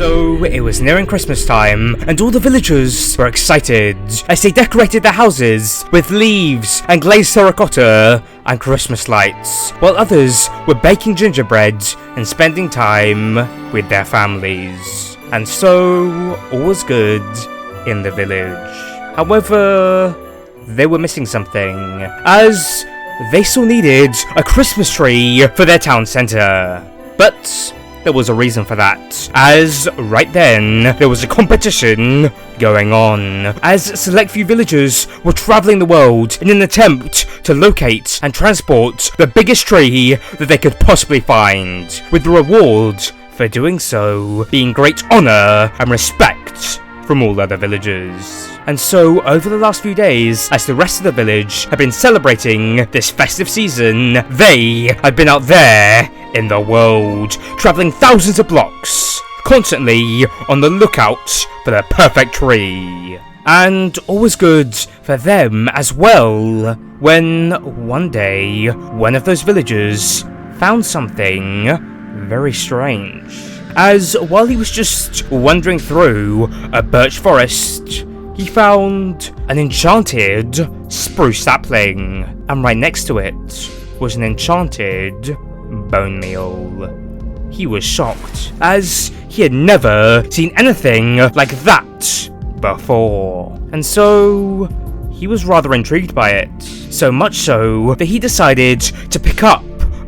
So it was nearing Christmas time, and all the villagers were excited as they decorated their houses with leaves and glazed terracotta and Christmas lights, while others were baking gingerbread and spending time with their families. And so all was good in the village. However, they were missing something, as they still needed a Christmas tree for their town centre. But there was a reason for that, as right then there was a competition going on, as select few villagers were travelling the world in an attempt to locate and transport the biggest tree that they could possibly find, with the reward for doing so being great honour and respect from all other villagers. And so, over the last few days, as the rest of the village had been celebrating this festive season, they had been out there in the world, travelling thousands of blocks, constantly on the lookout for the perfect tree. And all was good for them as well, when one day, one of those villagers found something very strange. As while he was just wandering through a birch forest, he found an enchanted spruce sapling, and right next to it was an enchanted bone meal. He was shocked, as he had never seen anything like that before, and so he was rather intrigued by it, so much so that he decided to pick up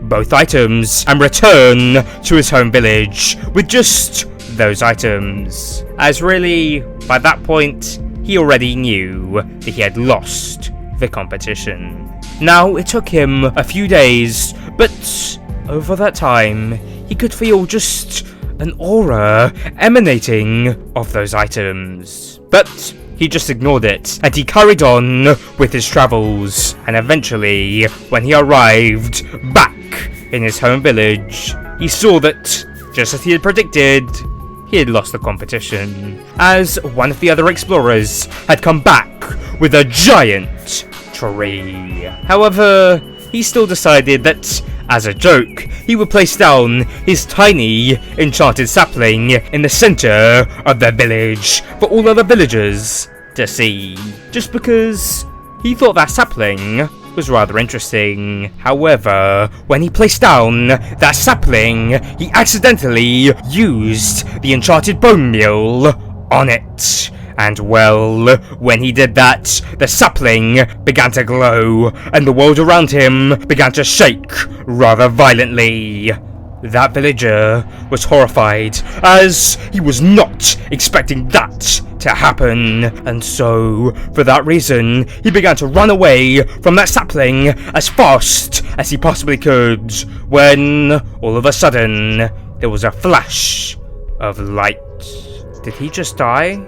both items and return to his home village with just those items, as really, by that point, he already knew that he had lost the competition. Now, it took him a few days, but over that time, he could feel just an aura emanating of those items. But he just ignored it, and he carried on with his travels, and eventually, when he arrived back in his home village, he saw that, just as he had predicted, he had lost the competition, as one of the other explorers had come back with a giant tree. However, he still decided that, as a joke, he would place down his tiny enchanted sapling in the centre of the village for all other villagers to see, just because he thought that sapling was rather interesting. However, when he placed down that sapling, he accidentally used the enchanted bone meal on it. And well, when he did that, the sapling began to glow, and the world around him began to shake rather violently. That villager was horrified, as he was not expecting that to happen, and so, for that reason, he began to run away from that sapling as fast as he possibly could, when, all of a sudden, there was a flash of light. Did he just die?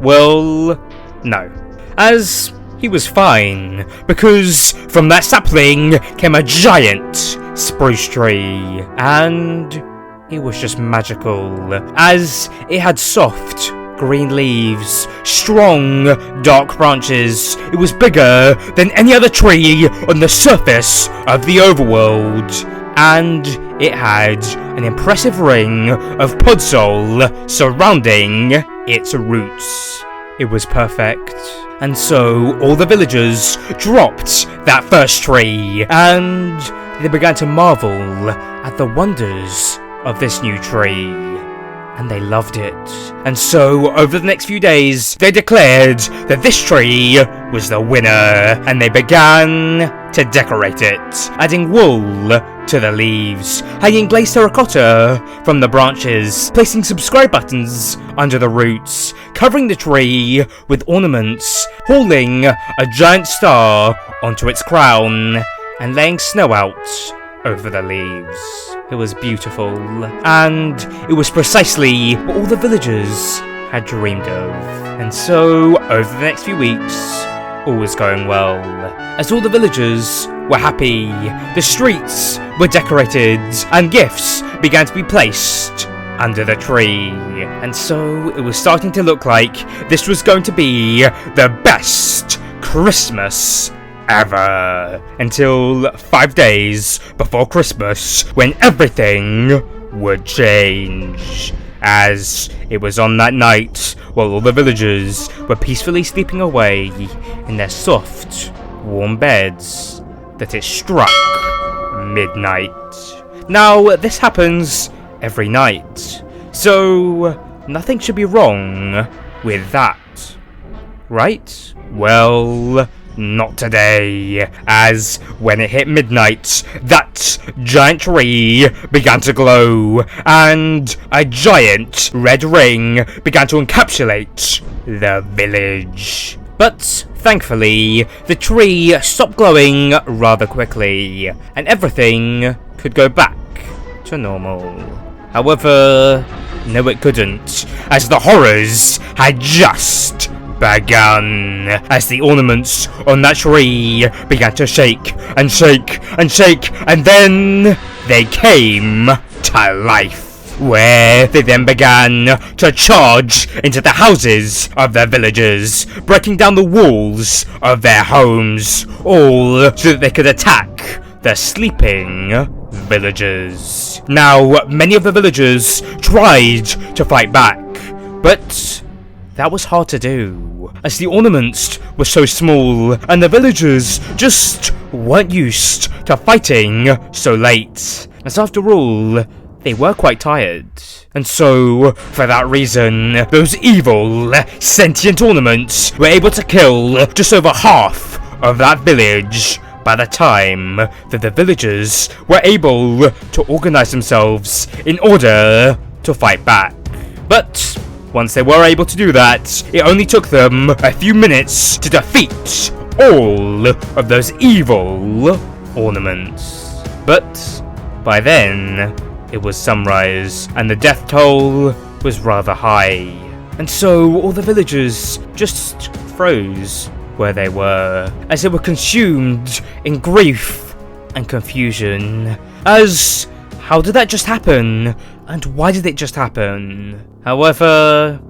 Well, no, as he was fine, because from that sapling came a giant spruce tree, and it was just magical, as it had soft green leaves, strong dark branches. It was bigger than any other tree on the surface of the overworld, and it had an impressive ring of podzol surrounding its roots. It was perfect. And so all the villagers dropped that first tree, and they began to marvel at the wonders of this new tree, and they loved it. And so over the next few days, they declared that this tree was the winner, and they began to decorate it, adding wool to the leaves, hanging glazed terracotta from the branches, placing subscribe buttons under the roots, covering the tree with ornaments, hauling a giant star onto its crown, and laying snow out over the leaves. It was beautiful, and it was precisely what all the villagers had dreamed of. And so, over the next few weeks, all was going well, as all the villagers were happy, the streets were decorated, and gifts began to be placed under the tree. And so, it was starting to look like this was going to be the best Christmas ever, until 5 days before Christmas, when everything would change. as it was on that night while all the villagers were peacefully sleeping away in their soft, warm beds that it struck midnight. Now, this happens every night, so nothing should be wrong with that, right? Well, not today, as when it hit midnight, that giant tree began to glow, and a giant red ring began to encapsulate the village. But thankfully, the tree stopped glowing rather quickly, and everything could go back to normal. However, no it couldn't, as the horrors had just begun, as the ornaments on that tree began to shake and shake and shake, and then they came to life, where they then began to charge into the houses of their villagers, breaking down the walls of their homes, all so that they could attack the sleeping villagers. Now, many of the villagers tried to fight back, but that was hard to do, as the ornaments were so small, and the villagers just weren't used to fighting so late, as after all, they were quite tired. And so, for that reason, those evil, sentient ornaments were able to kill just over half of that village by the time that the villagers were able to organize themselves in order to fight back. But once they were able to do that, it only took them a few minutes to defeat all of those evil ornaments. But by then, it was sunrise, and the death toll was rather high. And so all the villagers just froze where they were, as they were consumed in grief and confusion. As, how did that just happen? And why did it just happen? However,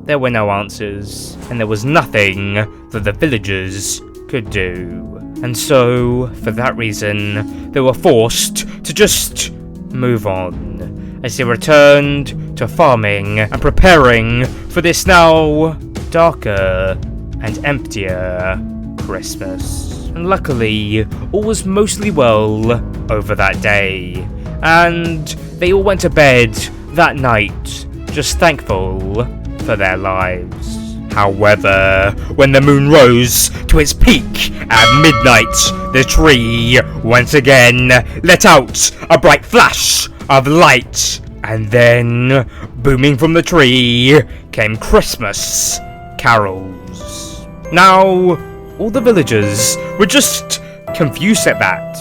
there were no answers, and there was nothing that the villagers could do. And so, for that reason, they were forced to just move on, as they returned to farming and preparing for this now darker and emptier Christmas. And luckily, all was mostly well over that day, and they all went to bed that night, just thankful for their lives. However, when the moon rose to its peak at midnight, the tree once again let out a bright flash of light, and then, booming from the tree, came Christmas carols. Now, all the villagers were just confused at that,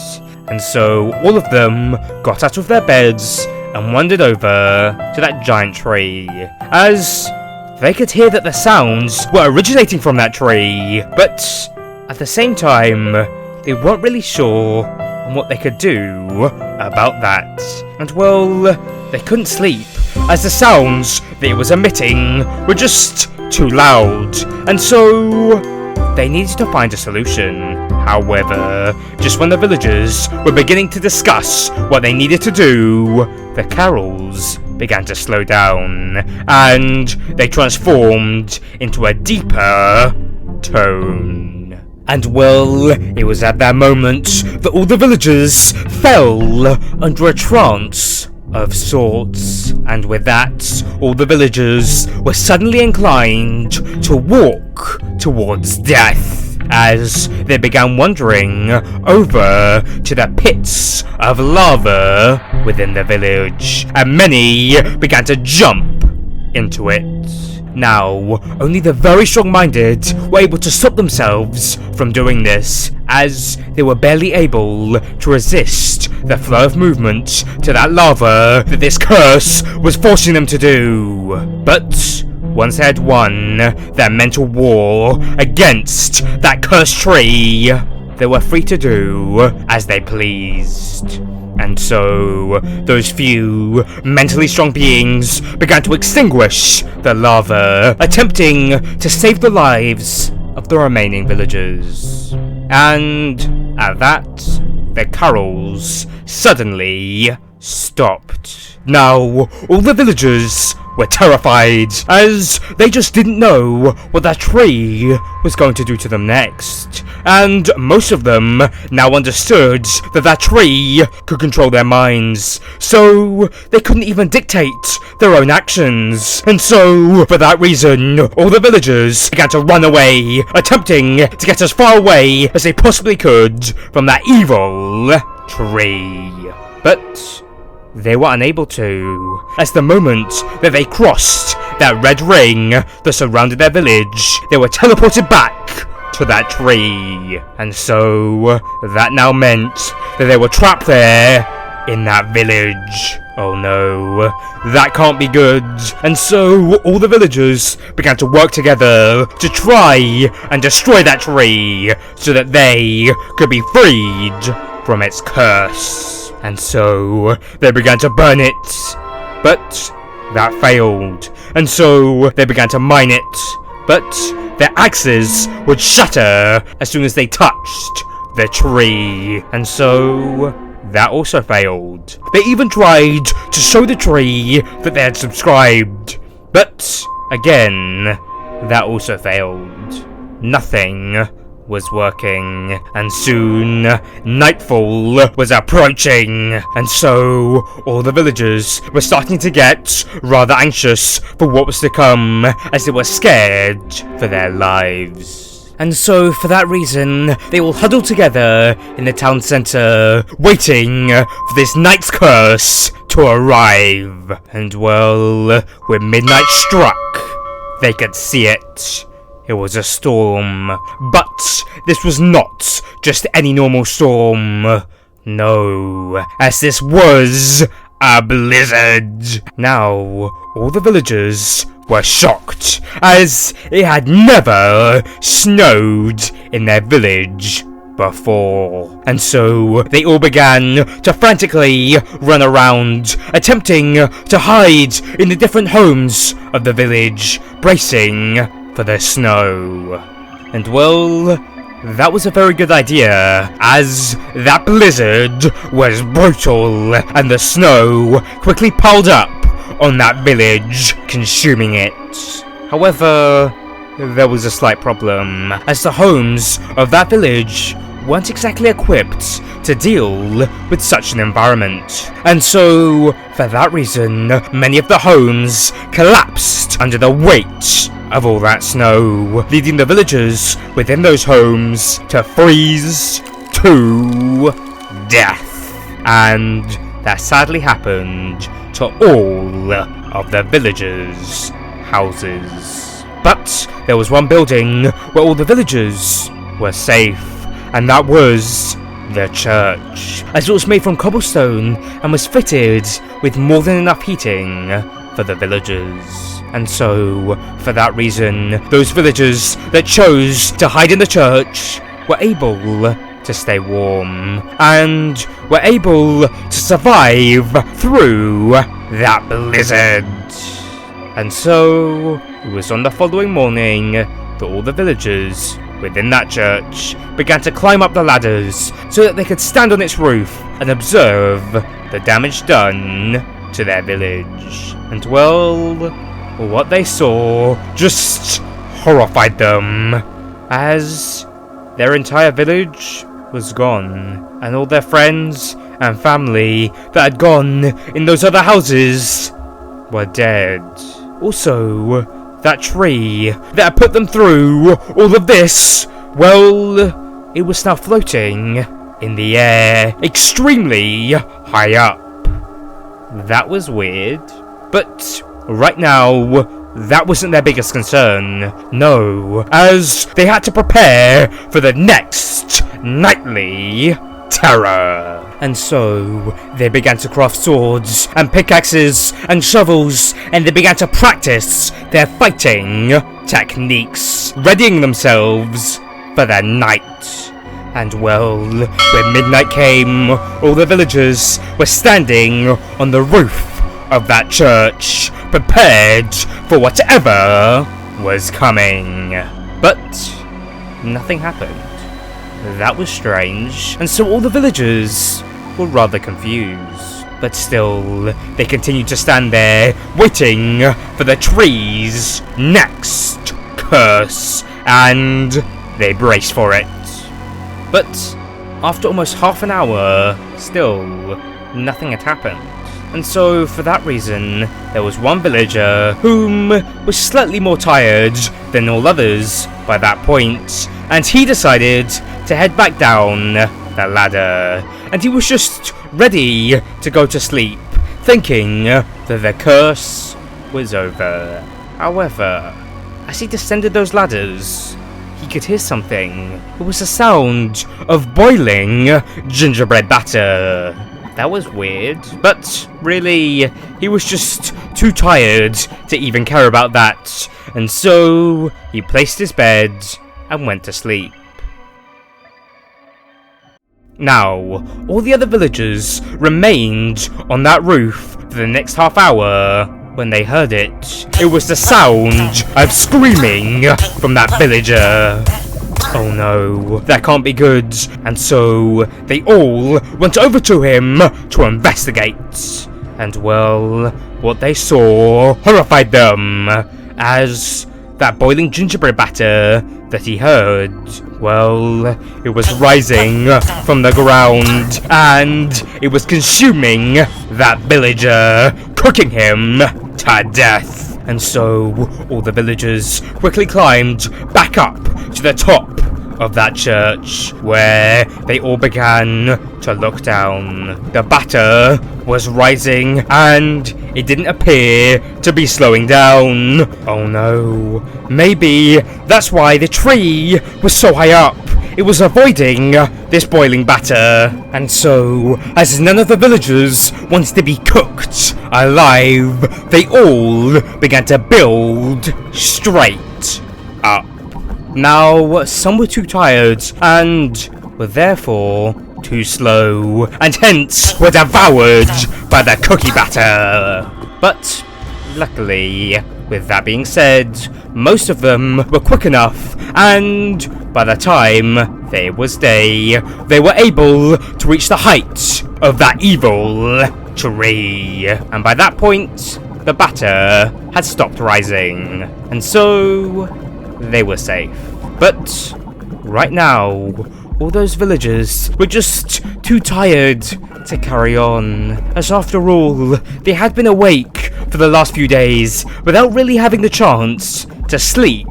and so all of them got out of their beds and wandered over to that giant tree, as they could hear that the sounds were originating from that tree, but at the same time, they weren't really sure on what they could do about that. And well, they couldn't sleep, as the sounds that it was emitting were just too loud, and so they needed to find a solution. However, just when the villagers were beginning to discuss what they needed to do, the carols began to slow down, and they transformed into a deeper tone. And well, it was at that moment that all the villagers fell under a trance of sorts, and with that, all the villagers were suddenly inclined to walk towards death, as they began wandering over to the pits of lava within the village, and many began to jump into it. Now, only the very strong-minded were able to stop themselves from doing this, as they were barely able to resist the flow of movement to that lava that this curse was forcing them to do. But once they had won their mental war against that cursed tree, they were free to do as they pleased. And so, those few mentally strong beings began to extinguish the lava, attempting to save the lives of the remaining villagers. And at that, the carols suddenly stopped. Now, all the villagers were terrified, as they just didn't know what that tree was going to do to them next. And most of them now understood that that tree could control their minds, so they couldn't even dictate their own actions. And so, for that reason, all the villagers began to run away, attempting to get as far away as they possibly could from that evil tree. But they were unable to, as the moment that they crossed that red ring that surrounded their village, they were teleported back to that tree. And so, that now meant that they were trapped there in that village. Oh no, that can't be good. And so, all the villagers began to work together to try and destroy that tree so that they could be freed from its curse. And so, they began to burn it, but that failed. And so, they began to mine it, but their axes would shatter as soon as they touched the tree. And so, that also failed. They even tried to show the tree that they had subscribed, but again, that also failed. Nothing was working, and soon nightfall was approaching, and so all the villagers were starting to get rather anxious for what was to come, as they were scared for their lives. And so, for that reason, they all huddled together in the town centre, waiting for this night's curse to arrive. And well, when midnight struck, they could see it. It was a storm, but this was not just any normal storm. No, as this was a blizzard. Now, all the villagers were shocked, as it had never snowed in their village before. And so, they all began to frantically run around, attempting to hide in the different homes of the village, bracing for the snow. And well, that was a very good idea, as that blizzard was brutal, and the snow quickly piled up on that village, consuming it. However, there was a slight problem, as the homes of that village weren't exactly equipped to deal with such an environment. And so, for that reason, many of the homes collapsed under the weight of all that snow, leading the villagers within those homes to freeze to death. And that sadly happened to all of the villagers' houses. But there was one building where all the villagers were safe, and that was the church, as it was made from cobblestone and was fitted with more than enough heating for the villagers. And so, for that reason, those villagers that chose to hide in the church were able to stay warm, and were able to survive through that blizzard. And so, it was on the following morning that all the villagers within that church began to climb up the ladders so that they could stand on its roof and observe the damage done to their village. And well, what they saw just horrified them, as their entire village was gone, and all their friends and family that had gone in those other houses were dead. Also, that tree that had put them through all of this, well, it was now floating in the air, extremely high up. That was weird, but right now, that wasn't their biggest concern. No, as they had to prepare for the next nightly terror. And so, they began to craft swords and pickaxes and shovels, and they began to practice their fighting techniques, readying themselves for the night. And well, when midnight came, all the villagers were standing on the roof of that church, prepared for whatever was coming. But nothing happened. That was strange, and so all the villagers were rather confused. But still, they continued to stand there, waiting for the tree's next curse, and they braced for it. But after almost half an hour, still, nothing had happened. And so, for that reason, there was one villager whom was slightly more tired than all others by that point, and he decided to head back down the ladder. And he was just ready to go to sleep, thinking that the curse was over. However, as he descended those ladders, he could hear something. It was the sound of boiling gingerbread batter. That was weird, but really, he was just too tired to even care about that, and so he placed his bed and went to sleep. Now, all the other villagers remained on that roof for the next half hour when they heard it. It was the sound of screaming from that villager. Oh no, that can't be good. And so they all went over to him to investigate. And well, what they saw horrified them, as that boiling gingerbread batter that he heard, well, it was rising from the ground, and it was consuming that villager, cooking him to death. And so all the villagers quickly climbed back up to the top of that church, where they all began to look down. The batter was rising, and it didn't appear to be slowing down. Oh no, maybe that's why the tree was so high up. It was avoiding this boiling batter. And so, as none of the villagers wanted to be cooked alive, they all began to build straight up. Now, some were too tired and were therefore too slow, and hence were devoured by the cookie batter. But luckily, with that being said, most of them were quick enough, and by the time it was day, they were able to reach the height of that evil tree. And by that point, the batter had stopped rising, and so they were safe. But right now, all those villagers were just too tired to carry on, as after all, they had been awake for the last few days without really having the chance to sleep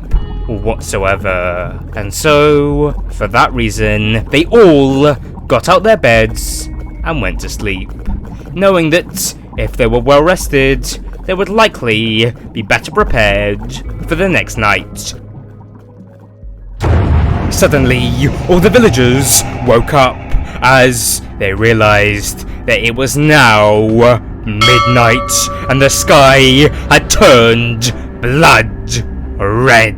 whatsoever. And so, for that reason, they all got out their beds and went to sleep, knowing that if they were well rested, they would likely be better prepared for the next night. Suddenly, all the villagers woke up as they realized that it was now midnight and the sky had turned blood red.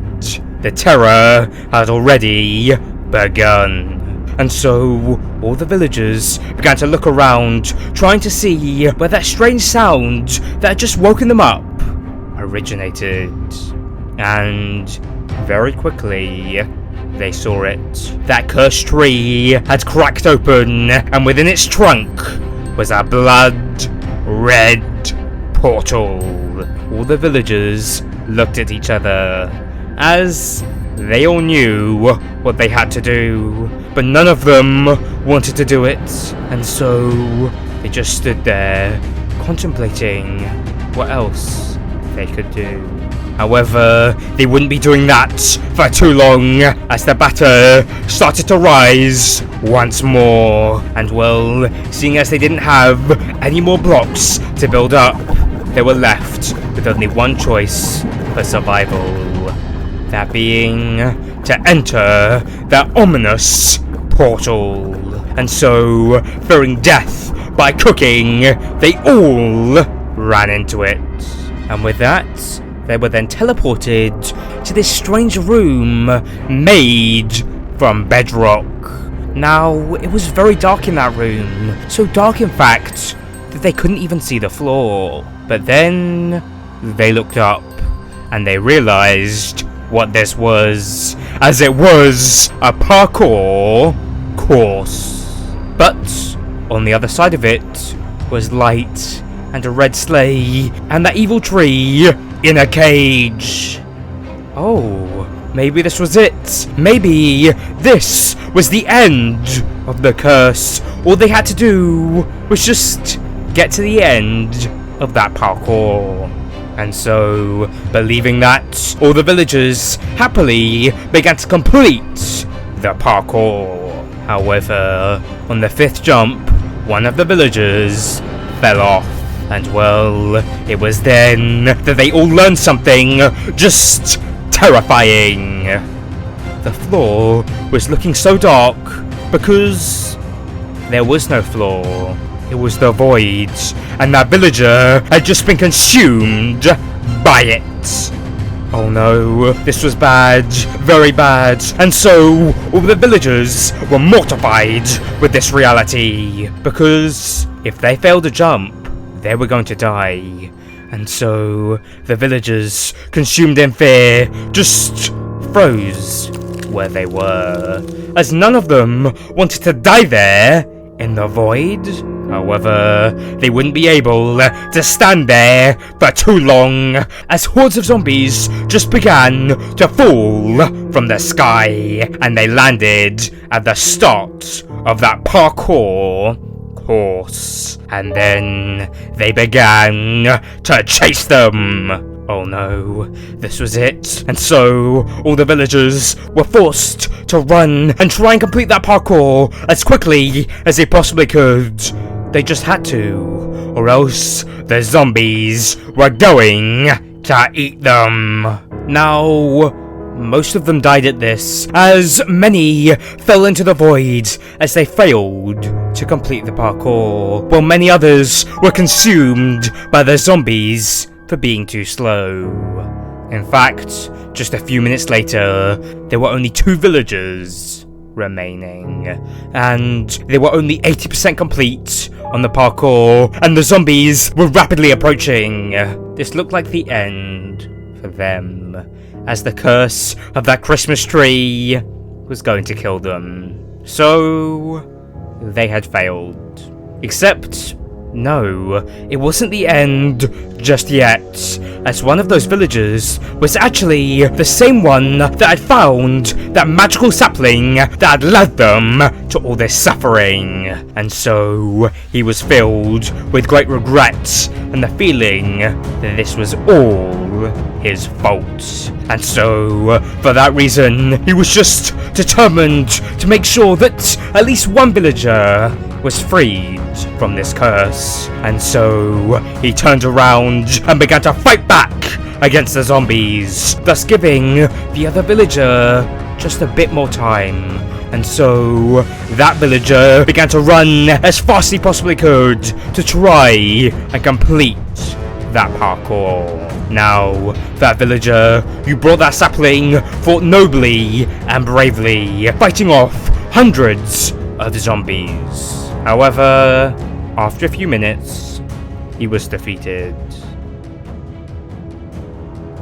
The terror had already begun. And so, all the villagers began to look around, trying to see where that strange sound that had just woken them up originated. And very quickly, they saw it. That cursed tree had cracked open, and within its trunk was a blood-red portal. All the villagers looked at each other, as they all knew what they had to do, but none of them wanted to do it, and so they just stood there, contemplating what else they could do. However, they wouldn't be doing that for too long, as the batter started to rise once more. And well, seeing as they didn't have any more blocks to build up, they were left with only one choice for survival. That being to enter that ominous portal. And so, fearing death by cooking, they all ran into it. And with that, they were then teleported to this strange room made from bedrock. Now, it was very dark in that room, so dark in fact that they couldn't even see the floor. But then they looked up and they realized what this was, as it was a parkour course. But on the other side of it was light and a red sleigh and that evil tree in a cage. Oh, maybe this was it. Maybe this was the end of the curse. All they had to do was just get to the end of that parkour. And so, believing that, all the villagers happily began to complete the parkour. However, on the 5th jump, one of the villagers fell off. And well, it was then that they all learned something just terrifying. The floor was looking so dark because there was no floor. It was the void, and that villager had just been consumed by it. Oh no, this was bad, very bad, and so all the villagers were mortified with this reality, because if they failed to jump, they were going to die. And so the villagers, consumed in fear, just froze where they were, as none of them wanted to die there in the void. However, they wouldn't be able to stand there for too long, as hordes of zombies just began to fall from the sky, and they landed at the start of that parkour course, and then they began to chase them. Oh no, this was it. And so, all the villagers were forced to run and try and complete that parkour as quickly as they possibly could. They just had to, or else the zombies were going to eat them. Now, most of them died at this, as many fell into the void as they failed to complete the parkour, while many others were consumed by the zombies for being too slow. In fact, just a few minutes later, there were only 2 villagers remaining, and they were only 80% complete on the parkour, and the zombies were rapidly approaching. This looked like the end for them, as the curse of that Christmas tree was going to kill them. So, they had failed. Except, no, it wasn't the end just yet, as one of those villagers was actually the same one that had found that magical sapling that had led them to all this suffering. And so, he was filled with great regret and the feeling that this was all his fault. And so, for that reason, he was just determined to make sure that at least one villager was freed from this curse. And so, he turned around and began to fight back against the zombies, thus giving the other villager just a bit more time. And so, that villager began to run as fast as he possibly could to try and complete that parkour. Now, that villager who brought that sapling fought nobly and bravely, fighting off hundreds of zombies. However, after a few minutes, he was defeated.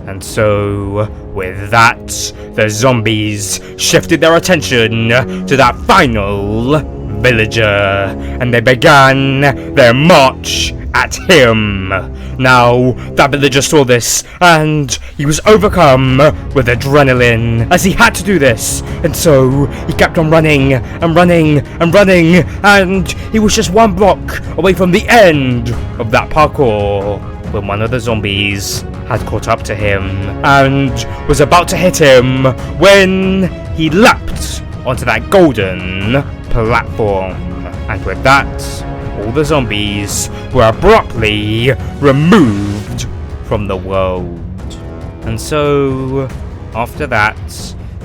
And so, with that, the zombies shifted their attention to that final villager, and they began their march at him. Now, that villager saw this, and he was overcome with adrenaline, as he had to do this, and so he kept on running, and running, and running, and he was just one block away from the end of that parkour, when one of the zombies had caught up to him, and was about to hit him, when he leapt onto that golden platform, and with that, all the zombies were abruptly removed from the world. And so, after that,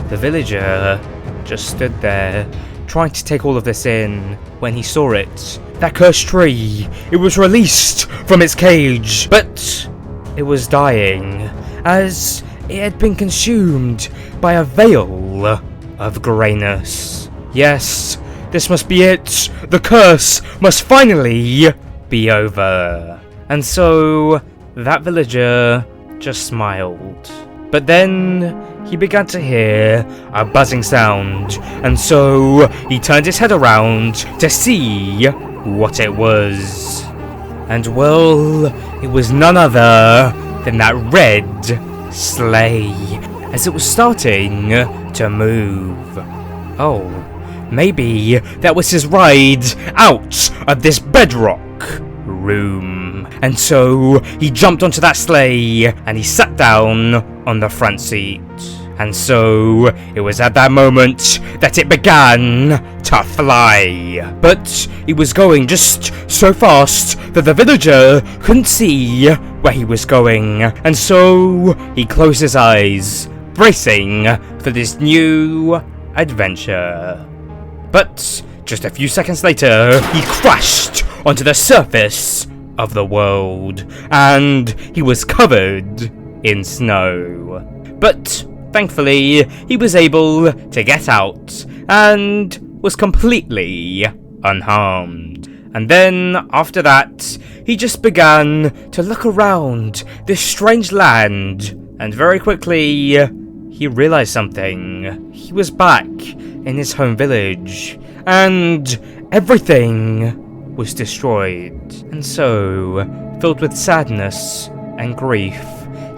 the villager just stood there, trying to take all of this in, when he saw it. That cursed tree, it was released from its cage, but it was dying, as it had been consumed by a veil of greyness. Yes, this must be it. The curse must finally be over. And so, that villager just smiled. But then, he began to hear a buzzing sound, and so he turned his head around to see what it was. And well, it was none other than that red sleigh as it was starting to move. Oh, maybe that was his ride out of this bedrock room. And so he jumped onto that sleigh and he sat down on the front seat. And so it was at that moment that it began to fly. But he was going just so fast that the villager couldn't see where he was going. And so he closed his eyes, bracing for this new adventure. But just a few seconds later, he crashed onto the surface of the world, and he was covered in snow. But thankfully, he was able to get out and was completely unharmed. And then, after that, he just began to look around this strange land, and very quickly, he realized something. He was back in his home village, and everything was destroyed. And so, filled with sadness and grief,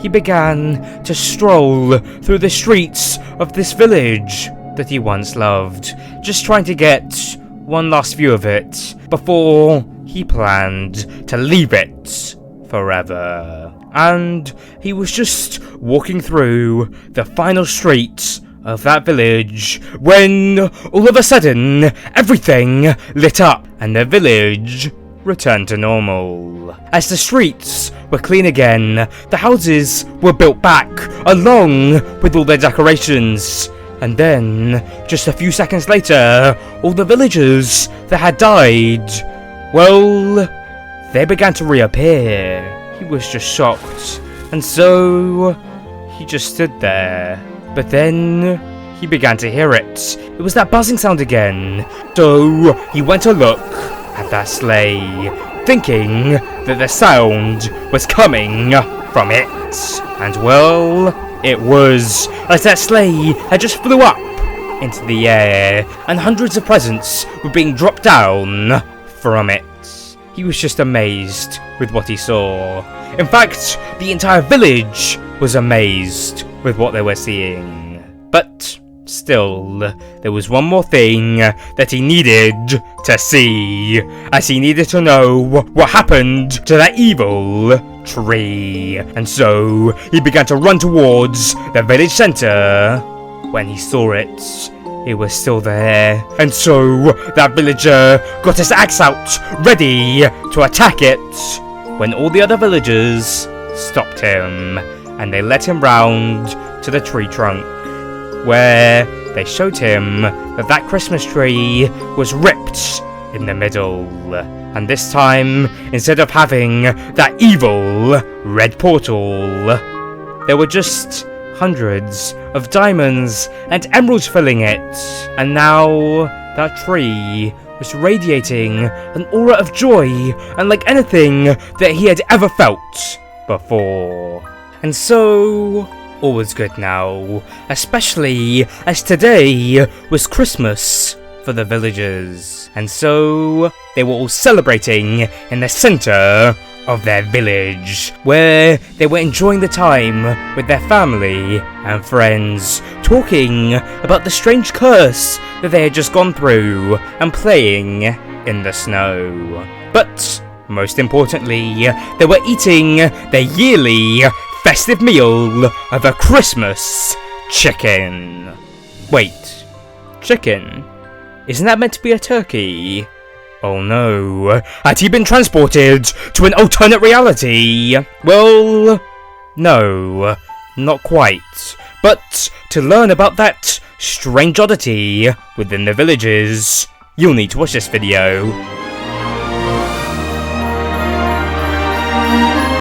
he began to stroll through the streets of this village that he once loved, just trying to get one last view of it before he planned to leave it forever. And he was just walking through the final streets of that village when all of a sudden everything lit up and the village returned to normal. As the streets were clean again, the houses were built back along with all their decorations. And then, just a few seconds later, all the villagers that had died, well, they began to reappear. He was just shocked, and so he just stood there. But then he began to hear it. It was that buzzing sound again. So he went to look at that sleigh, thinking that the sound was coming from it. And well, it was, as that sleigh had just flew up into the air, and hundreds of presents were being dropped down from it. He was just amazed with what he saw. In fact, the entire village was amazed with what they were seeing. But still, there was one more thing that he needed to see, as he needed to know what happened to that evil tree. And so he began to run towards the village center. When he saw it, it was still there. And so that villager got his axe out, ready to attack it, when all the other villagers stopped him, and they led him round to the tree trunk, where they showed him that that Christmas tree was ripped in the middle. And this time, instead of having that evil red portal, there were just hundreds of diamonds and emeralds filling it. And now that tree was radiating an aura of joy, unlike anything that he had ever felt before. And so all was good now, especially as today was Christmas for the villagers. And so they were all celebrating in the center of their village, where they were enjoying the time with their family and friends, talking about the strange curse that they had just gone through and playing in the snow. But most importantly, they were eating their yearly festive meal of a Christmas chicken. Wait, chicken? Isn't that meant to be a turkey? Oh no, had he been transported to an alternate reality? Well, no, not quite. But to learn about that strange oddity within the villages, you'll need to watch this video